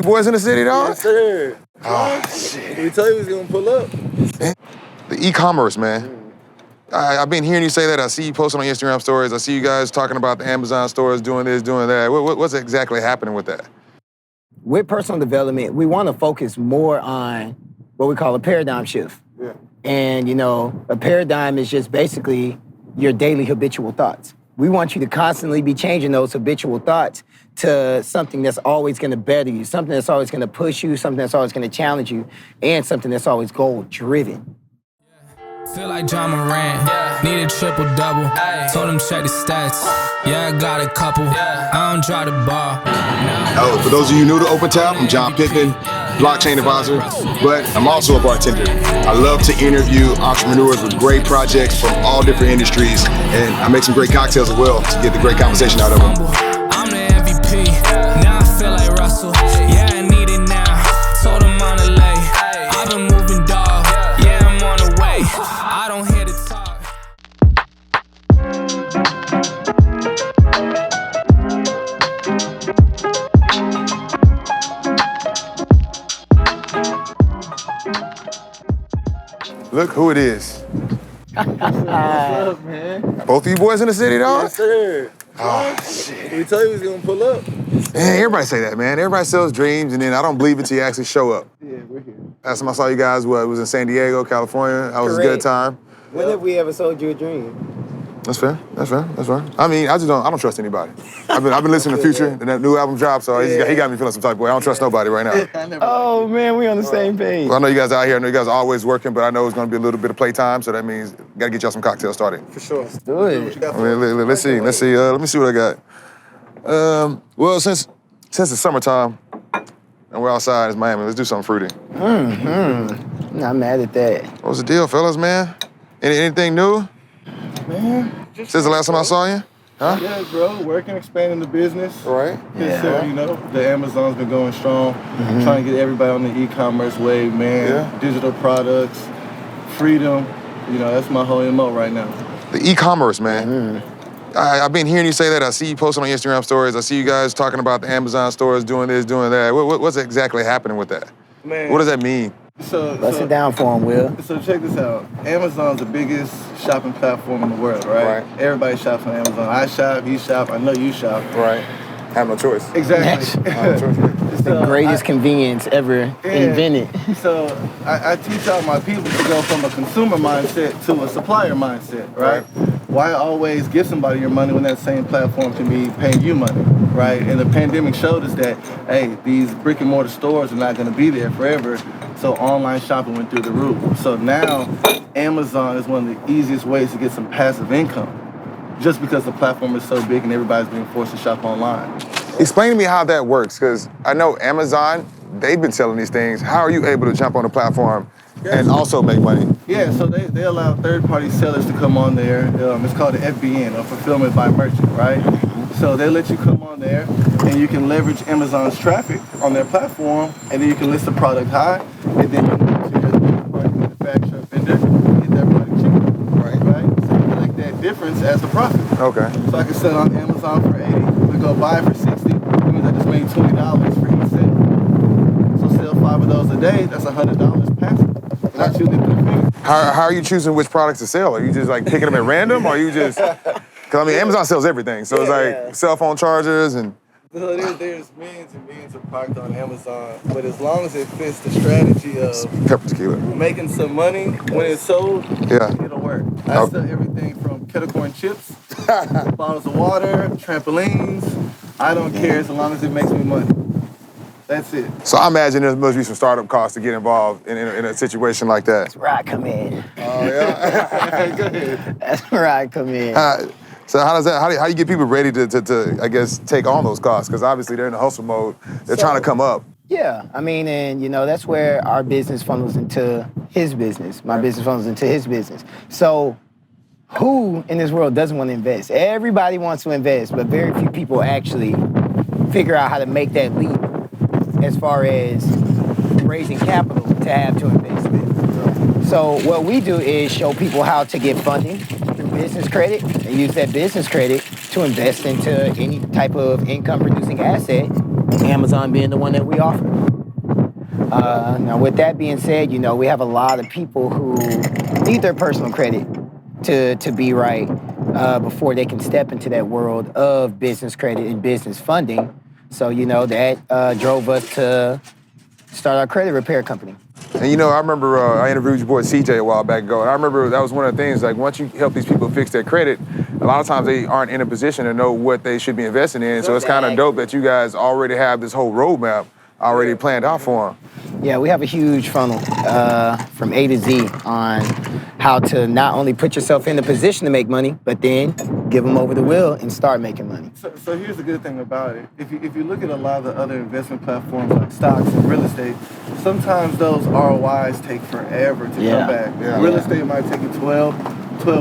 Boys in the city, dog? Yes, sir. Oh, shit. We told you he was gonna pull up. The e-commerce, man. I've been hearing you say that. I see you posting on Instagram stories. I see you guys talking about the Amazon stores doing this, doing that. What's exactly happening with that? With personal development, we want to focus more on what we call a paradigm shift. Yeah. And, a paradigm is just basically your daily habitual thoughts. We want you to constantly be changing those habitual thoughts to something that's always going to better you, something that's always going to push you, something that's always going to challenge you, and something that's always goal-driven. Feel like John Morant, need a triple-double. Told him check the stats, yeah, I got a couple. I don't drive the ball. Oh, for those of you new to Open Tap, I'm John Pittman, blockchain advisor, but I'm also a bartender. I love to interview entrepreneurs with great projects from all different industries, and I make some great cocktails as well to get the great conversation out of them. I'm the MVP, now I feel like Russell. Yeah, I need it now, told him on the lay. I've been moving, dog, yeah, I'm on the way. I don't hear the talk. Look who it is. What's up, man? Both of you boys in the city, dog? Yes, sir. Oh, shit. We told you he was gonna pull up. Man, everybody say that, man. Everybody sells dreams, and then I don't believe it till you actually show up. Yeah, we're here. Last time I saw you guys, it was in San Diego, California. That was a good Correct. time. When have we ever sold you a dream? That's fair. I mean, I don't trust anybody. I've been listening to Future, and that new album dropped, so he got me feeling some type of way. I don't trust nobody right now. Oh, man, we on the same page. Well, I know you guys out here. I know you guys are always working, but I know it's going to be a little bit of playtime, so that means gotta get y'all some cocktails started. For sure. Let's do it. What you got I mean, let's see. Let me see what I got. Well, since it's summertime and we're outside, it's Miami. Let's do something fruity. Not mad at that. What's the deal, fellas, man? Anything new Man, since the last time I saw you? Huh? Yeah, bro. Working, expanding the business. Right. Yes, sir. The Amazon's been going strong. Trying to get everybody on the e-commerce wave, man. Yeah. Digital products, freedom. That's my whole MO right now. The e-commerce, man. I've been hearing you say that. I see you posting on Instagram stories. I see you guys talking about the Amazon stores doing this, doing that. What's exactly happening with that? Man. What does that mean? Bust it down for him, Will. So check this out. Amazon's the biggest shopping platform in the world, right? Everybody shops on Amazon. I shop, you shop, I know you shop. Right. Have no choice. Exactly. It's the greatest convenience ever invented. So I teach all my people to go from a consumer mindset to a supplier mindset, right? Why always give somebody your money when that same platform can be paying you money, right? And the pandemic showed us that, hey, these brick and mortar stores are not gonna be there forever. So online shopping went through the roof. So now Amazon is one of the easiest ways to get some passive income, just because the platform is so big and everybody's being forced to shop online. Explain to me how that works, because I know Amazon, they've been selling these things. How are you able to jump on the platform and also make money? Yeah, so they allow third-party sellers to come on there. It's called the FBN, or Fulfillment by Merchant, right? So they let you come on there, and you can leverage Amazon's traffic on their platform, and then you can list the product high, and then you can go to your third-party manufacturer vendor and get that product cheaper, right? So you collect that difference as the profit. Okay. So I can sell on Amazon for 80, we go buy for 60, that means I just made $20 for each sale. So sell 5 of those a day, that's $100 passive. Not you lifting a finger. How are you choosing which products to sell? Are you just like picking them at random, or are you just... Because, I mean, Amazon sells everything. So it's like cell phone chargers and... So there's millions and millions of products on Amazon, but as long as it fits the strategy of pepper tequila. making some money when it's sold, it'll work. I sell everything from kettle corn chips, bottles of water, trampolines. I don't care as long as it makes me money. That's it. So I imagine there must be some startup costs to get involved in a situation like that. That's where I come in. Oh, yeah? Go ahead. That's where I come in. So how do you get people ready to I guess, take on those costs? Because obviously they're in the hustle mode. They're trying to come up. Yeah, I mean, and that's where our business funnels into his business. My business funnels into his business. So who in this world doesn't want to invest? Everybody wants to invest, but very few people actually figure out how to make that leap as far as raising capital to have to invest in. So what we do is show people how to get funding through business credit and use that business credit to invest into any type of income-producing asset Amazon being the one that we offer. Now, with that being said, you know, we have a lot of people who need their personal credit to be right before they can step into that world of business credit and business funding. So, you know, that drove us to start our credit repair company. And you know, I remember I interviewed your boy CJ a while back ago, and I remember that was one of the things, like once you help these people fix their credit, a lot of times they aren't in a position to know what they should be investing in. So it's kind of dope that you guys already have this whole roadmap already planned out for them. Yeah, we have a huge funnel from A to Z on how to not only put yourself in a position to make money, but then give them over the wheel and start making money. So here's the good thing about it. If you look at a lot of the other investment platforms like stocks and real estate, sometimes those ROIs take forever to come back. Yeah. Real estate might take you 12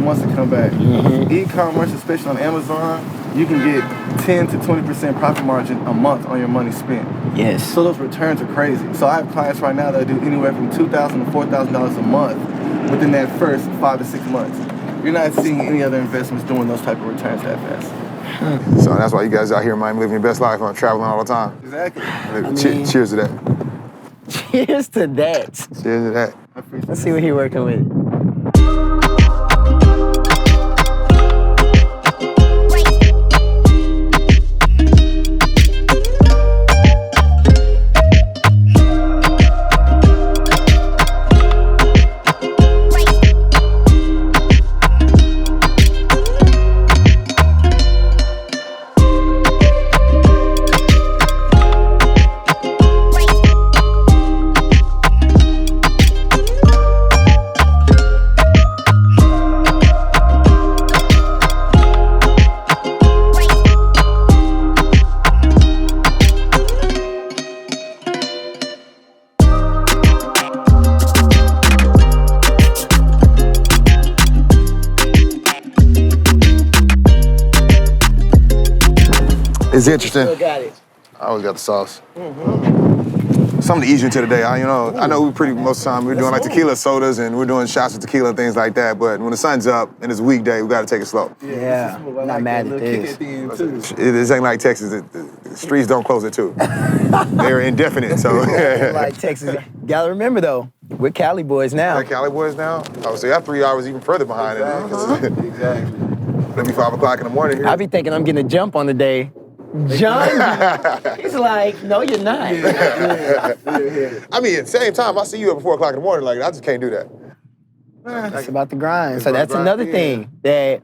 months to come back. E-commerce, especially on Amazon, you can get 10 to 20% profit margin a month on your money spent. Yes. So those returns are crazy. So I have clients right now that do anywhere from $2,000 to $4,000 a month within that first 5 to 6 months. You're not seeing any other investments doing those type of returns that fast. So that's why you guys out here in Miami living your best life, traveling all the time. Exactly. Cheers to that. Cheers to that. Cheers to that. Let's see what he's working with. It's interesting. Still got it. I always got the sauce. Something to ease you into the day. I know we pretty most of the time we're doing like tequila sodas and we're doing shots of tequila and things like that. But when the sun's up and it's a weekday, we got to take it slow. Yeah, I'm not mad at this. This ain't like Texas. The streets don't close at 2. They're indefinite. So like Texas. Gotta remember though, we're Cali boys now. We're Cali boys now. Oh, so you have 3 hours even further behind it. Exactly. Maybe 5 o'clock in the morning here. I be thinking I'm getting a jump on the day. John, he's like, no, you're not. I mean, at the same time, I see you at 4 o'clock in the morning. Like, I just can't do that. It's about the grind. So that's another thing that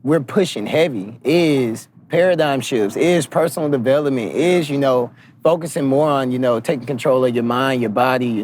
we're pushing heavy is paradigm shifts, is personal development, is, focusing more on, taking control of your mind, your body,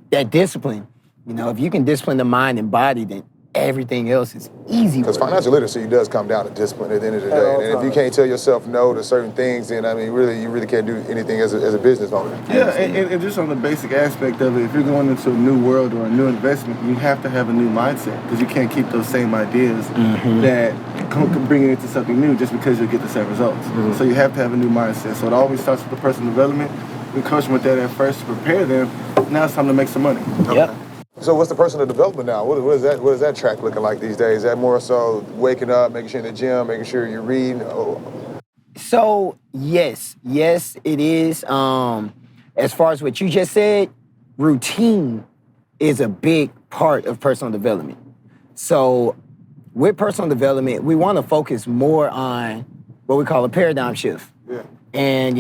that discipline. If you can discipline the mind and body, then everything else is easy. Because financial literacy does come down to discipline at the end of the day. And if you can't tell yourself no to certain things, then, you really can't do anything as a business owner. Yeah, and just on the basic aspect of it, if you're going into a new world or a new investment, you have to have a new mindset because you can't keep those same ideas that can bring it into something new just because you'll get the same results. So you have to have a new mindset. So it always starts with the personal development. We coach them with that at first to prepare them. Now it's time to make some money. Yep. So what's the personal development now? What is that track looking like these days? Is that more so waking up, making sure you're in the gym, making sure you're reading? So yes, it is. As far as what you just said, routine is a big part of personal development. So with personal development, we want to focus more on what we call a paradigm shift. Yeah. And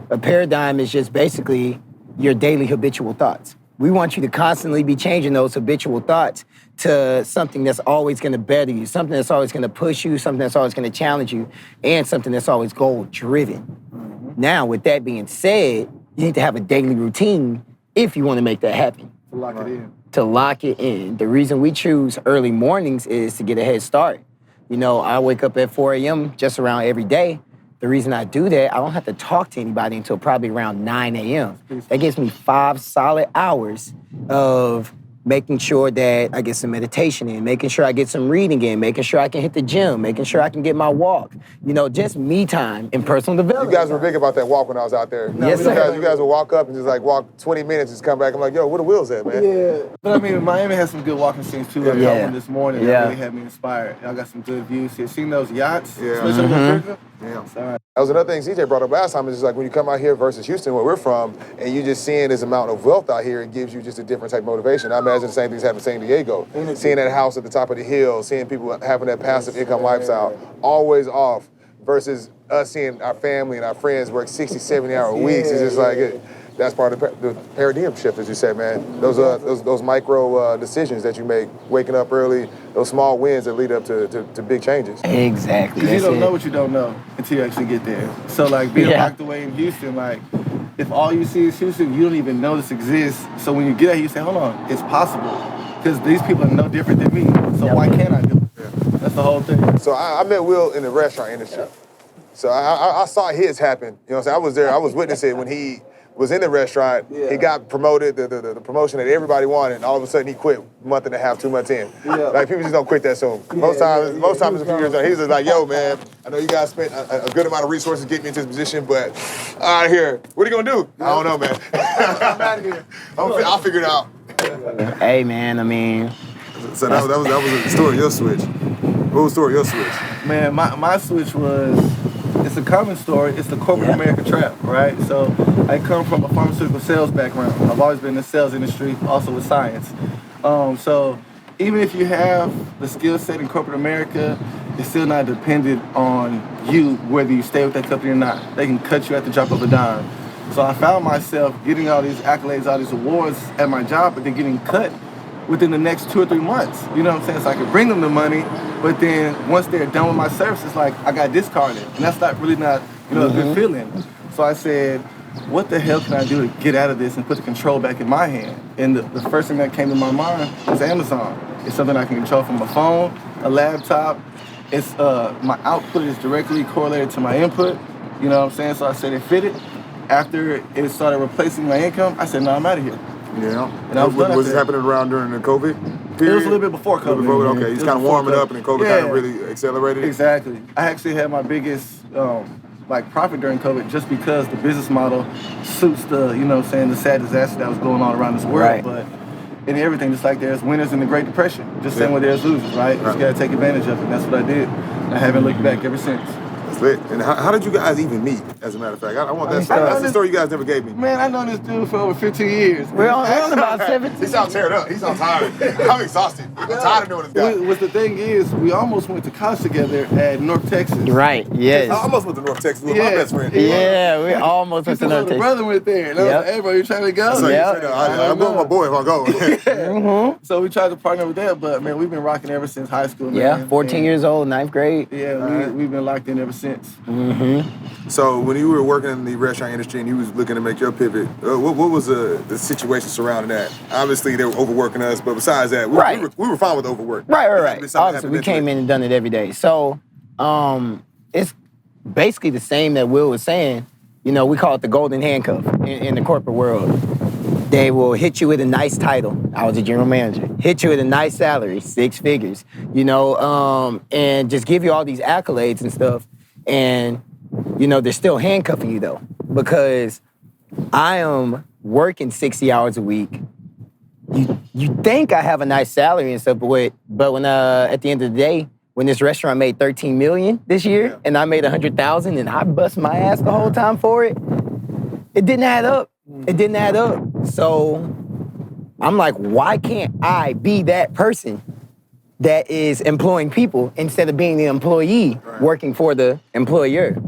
a paradigm is just basically your daily habitual thoughts. We want you to constantly be changing those habitual thoughts to something that's always going to better you, something that's always going to push you, something that's always going to challenge you, and something that's always goal-driven. Now, with that being said, you need to have a daily routine if you want to make that happen. To lock it in. To lock it in. The reason we choose early mornings is to get a head start. I wake up at 4 a.m. just around every day. The reason I do that, I don't have to talk to anybody until probably around 9 a.m. That gives me 5 solid hours of making sure that I get some meditation in, making sure I get some reading in, making sure I can hit the gym, making sure I can get my walk. Just me time and personal development. You guys were big about that walk when I was out there. Yes, sir. You guys would walk up and just walk 20 minutes and just come back. I'm like, yo, where the wheels at, man? Yeah. But Miami has some good walking scenes too. I got one this morning that really had me inspired. Y'all got some good views here. Seen those yachts? Especially on the river? Yeah. Sorry. That was another thing CJ brought up last time. Is just like when you come out here versus Houston, where we're from, and you just seeing this amount of wealth out here, it gives you just a different type of motivation. I imagine the same things happen in San Diego. Seeing that house at the top of the hill, seeing people having that passive income lifestyle, always off, versus us seeing our family and our friends work 60, 70-hour weeks. It's just like that's part of the paradigm shift, as you said, man. Those micro decisions that you make, waking up early, those small wins that lead up to big changes. Exactly. Because you don't know what you don't know until you actually get there. So like being locked away in Houston, like if all you see is Houston, you don't even know this exists. So when you get there, you say, hold on, it's possible. Because these people are no different than me. So why can't I do it? Yeah. That's the whole thing. So I met Will in the restaurant industry. So I saw his happen. You know what I'm saying? I was there. I was witnessing when he was in the restaurant. He got promoted, the promotion that everybody wanted, and all of a sudden he quit a month and a half, 2 months in. Like people just don't quit that soon. Most times it's a few years on. He's just like, yo, man, I know you guys spent a good amount of resources getting me into this position, but out of here, what are you gonna do? I don't know, man. I'm out of here. I'll figure it out. Hey, man, I mean. So that was the story of your switch. What was the story of your switch? Man, my switch was, it's a common story. It's the corporate America trap, right? So I come from a pharmaceutical sales background. I've always been in the sales industry, also with science. So even if you have the skill set in corporate America, it's still not dependent on you, whether you stay with that company or not. They can cut you at the drop of a dime. So I found myself getting all these accolades, all these awards at my job, but then getting cut within the next 2 or 3 months. You know what I'm saying? So I could bring them the money, but then once they're done with my service, it's like I got discarded. And that's not really a good feeling. So I said, what the hell can I do to get out of this and put the control back in my hand? And the first thing that came to my mind was Amazon. It's something I can control from a phone, a laptop. It's my output is directly correlated to my input. You know what I'm saying? So I said it fitted. After it started replacing my income, I said, no, I'm out of here. Yeah. And I was this happening around during the COVID period? It was a little bit before COVID. Okay, he's kind of warming up and then COVID kind of really accelerated it? Exactly. I actually had my biggest profit during COVID just because the business model suits the, the sad disaster that was going on around this world. Right. But in everything, just like there's winners in the Great Depression, just same way there's losers, right? You just gotta take advantage of it. And that's what I did. And I haven't looked back ever since. Lit. And how did you guys even meet, as a matter of fact? I want that story. That's the story you guys never gave me. Man, I know this dude for over 15 years. We're on about 17. He sounds teared up. He sounds tired. I'm exhausted. I'm tired of knowing this guy. What the thing is, we almost went to college together at North Texas. Right, yes. I almost went to North Texas with my best friend. Yeah, we almost went to North Texas. My brother went there. And I was like, hey, bro, you trying to go? I'm going with my boy if I go. So we tried to partner with that, but, man, we've been rocking ever since high school. Man. 14 years old, 9th grade. Yeah, we've been locked in ever since. Mm-hmm. So when you were working in the restaurant industry and you was looking to make your pivot, what was the situation surrounding that? Obviously, they were overworking us, but besides that, we were fine with overwork. Right. Obviously, we came in and done it every day. So it's basically the same that Will was saying. We call it the golden handcuff in the corporate world. They will hit you with a nice title. I was a general manager. Hit you with a nice salary, 6 figures, and just give you all these accolades and stuff. And they're still handcuffing you though, because I am working 60 hours a week. You think I have a nice salary and stuff, but when at the end of the day, when this restaurant made $13 million this year and I made $100,000 and I bust my ass the whole time for it, it didn't add up. It didn't add up. So I'm like, why can't I be that person that is employing people instead of being the employee working for the employer?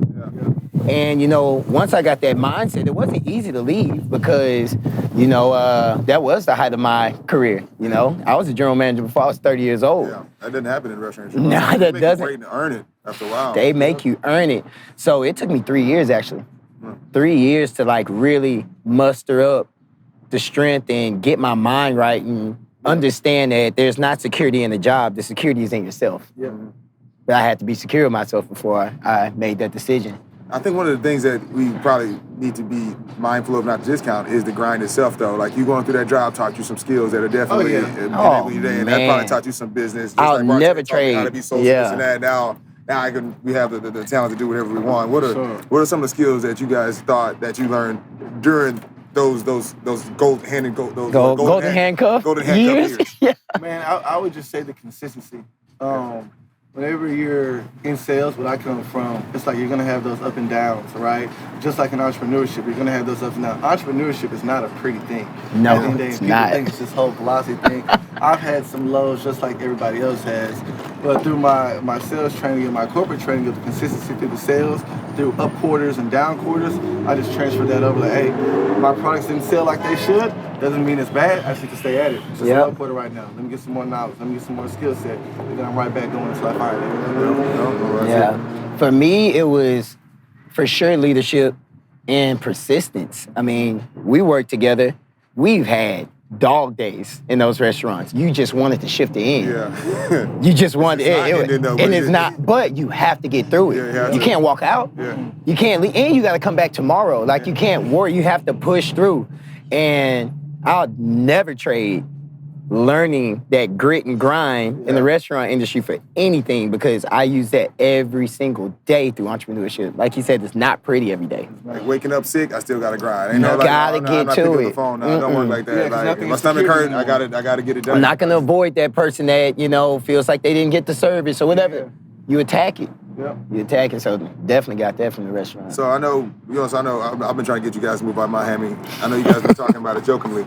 And, once I got that mindset, it wasn't easy to leave because, that was the height of my career, I was a general manager before I was 30 years old. Yeah, that didn't happen in the restaurant. No, that doesn't. Waiting to earn it after a while. They make you earn it. So it took me 3 years, actually. 3 years to, really muster up the strength and get my mind right and understand that there's not security in the job. The security is in yourself. Yeah. But I had to be secure with myself before I made that decision. I think one of the things that we probably need to be mindful of, not to discount, is the grind itself, though. Like, you going through that job taught you some skills that are definitely enabling you today, and that probably taught you some business. Just I'll never trade. How to be social, this and that. Now we have the talent to do whatever we want. What are some of the skills that you guys thought that you learned during those golden handcuff years? Yeah. Man, I would just say the consistency. whenever you're in sales, what I come from, it's like you're gonna have those up and downs, right? Just like in entrepreneurship, you're gonna have those ups and downs. Entrepreneurship is not a pretty thing. No, At the end of the day, it's people not. think it's this whole velocity thing. I've had some lows just like everybody else has, but through my sales training and my corporate training of the consistency through the sales, through up quarters and down quarters, I just transferred that over. Like, hey, my products didn't sell like they should. Doesn't mean it's bad. I just need to stay at it. Just a up quarter right now. Let me get some more knowledge. Let me get some more skill set. And then I'm right back going until I find it. Yeah. For me, it was for sure leadership and persistence. I mean, we worked together. We've had dog days in those restaurants. You just wanted to shift the end. Yeah. You just wanted and it's not, but you have to get through it. Yeah, you can't walk out. Yeah. You can't leave, and you got to come back tomorrow. Like, you can't worry. You have to push through. And I'll never trade learning that grit and grind in the restaurant industry for anything, because I use that every single day through entrepreneurship. Like you said, it's not pretty every day. Like waking up sick, I still gotta grind. You gotta get I'm not to picking up it. the phone. No, don't work like that. Yeah, 'cause Like, nothing if my is stomach hurt, security I gotta get it done. I'm not gonna avoid that person that, feels like they didn't get the service or whatever. Yeah. You attack it. Yep. You attack it. So definitely got that from the restaurant. So I know, I've been trying to get you guys to move out of Miami. I know you guys been talking about it jokingly.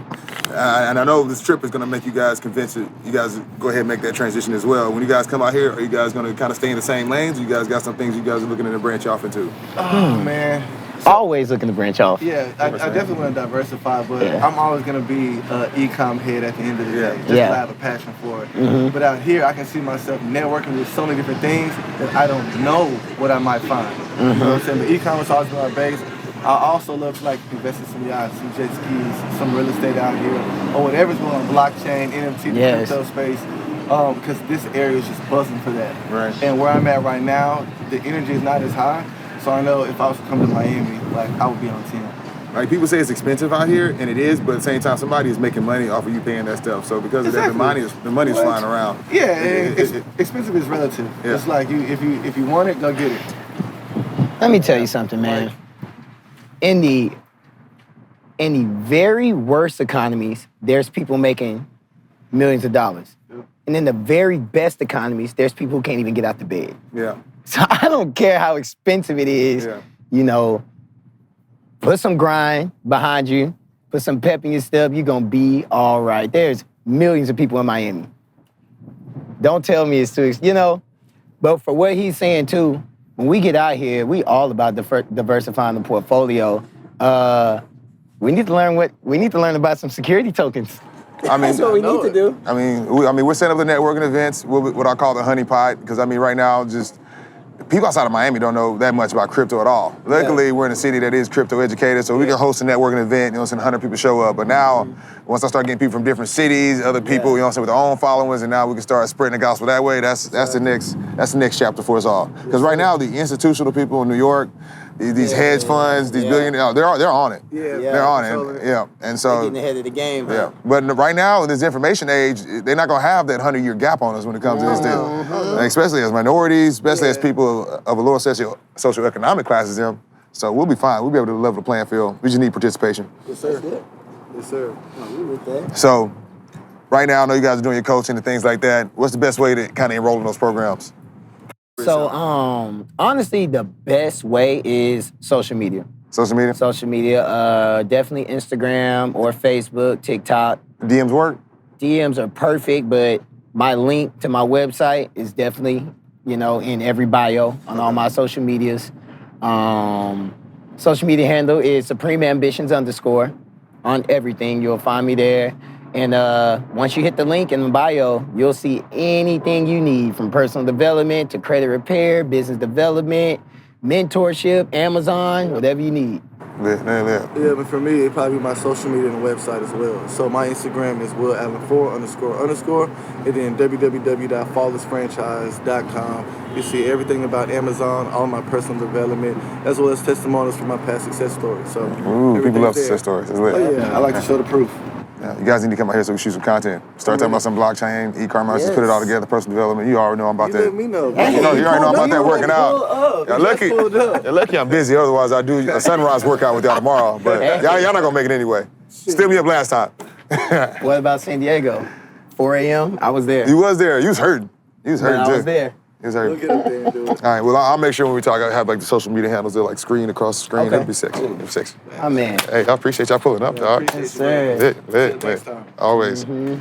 And I know this trip is gonna make you guys convinced that you guys go ahead and make that transition as well. When you guys come out here, are you guys gonna kind of stay in the same lanes? Or you guys got some things you guys are looking to branch off into? Oh, man. Always looking to branch off. Yeah, I definitely want to diversify, but Yeah. I'm always going to be an e-com head at the end of the day. Just Yeah. I have a passion for it. But out here, I can see myself networking with so many different things that I don't know what I might find. You know what I'm saying? But e-commerce always been our base. I also love to invest in some yachts, some jet skis, some real estate out here, or whatever's going on, blockchain, NFT, the crypto space. Because this area is just buzzing for that. Right. And where I'm at right now, the energy is not as high. So I know if I was to come to Miami, I would be on 10. Like, people say it's expensive out here, and it is, but at the same time, somebody is making money off of you paying that stuff. So because of that, the money is flying around. Yeah, expensive is relative. Yeah. It's like if you want it, go get it. Let me tell you something, man. In the very worst economies, there's people making millions of dollars. And in the very best economies, there's people who can't even get out the bed. Yeah. So I don't care how expensive it is, put some grind behind you, put some pep in your step, you're gonna be all right. There's millions of people in Miami. Don't tell me it's too, but for what he's saying too, when we get out here, we all about diversifying the portfolio. We need to learn about some security tokens. I mean, That's what we need to do. I mean, we're setting up the networking events, what I call the honeypot, because right now, just people outside of Miami don't know that much about crypto at all. Luckily, we're in a city that is crypto educated, so we can host a networking event, 100 people show up. But now, once I start getting people from different cities, other people, with their own followers, and now we can start spreading the gospel that way. That's the next chapter for us all. Because right now, the institutional people in New York, these hedge funds, these billionaires, they're on it. Yeah, they're on it. Yeah, and so They're getting ahead of the game. yeah, but right now in this information age, they're not gonna have that 100-year gap on us when it comes to this deal, and especially as minorities, especially as people of a lower socioeconomic class as them. So we'll be fine. We'll be able to level the playing field. We just need participation. Yes, sir. Yes, sir. So right now, I know you guys are doing your coaching and things like that. What's the best way to kind of enroll in those programs? So, honestly, the best way is social media. Social media? Social media, definitely Instagram or Facebook, TikTok. DMs work? DMs are perfect, but my link to my website is definitely, in every bio on all my social medias. Social media handle is SupremeAmbitions_ on everything. You'll find me there. And once you hit the link in the bio, you'll see anything you need, from personal development to credit repair, business development, mentorship, Amazon, whatever you need. Yeah, but for me, it'd probably be my social media and the website as well. So my Instagram is WillAllen4__, and then www.flawlessfranchise.com. You see everything about Amazon, all my personal development, as well as testimonials from my past success stories. So people love success stories. It's lit. Oh, yeah, I like to show the proof. Yeah, you guys need to come out here so we can shoot some content. Start talking about some blockchain, e-commerce, just put it all together, personal development. You already know I'm about that. Let me know. You already know I'm about that working out. You're lucky I'm busy. Otherwise, I'd do a sunrise workout with y'all tomorrow. But y'all not gonna make it anyway. Still me up last time. What about San Diego? 4 a.m. I was there. You was there. You was hurting. You was hurting too. I was there. Yes, sir. We'll get up there and do it. All right, well, I'll make sure when we talk, I have like the social media handles that like screen across the screen. Okay. That'd be sexy. That'd be sexy. Oh, man. Hey, I appreciate y'all pulling up, dog. Appreciate you, Sir. bro. Lit, Till next lit. time. Always. Mhm.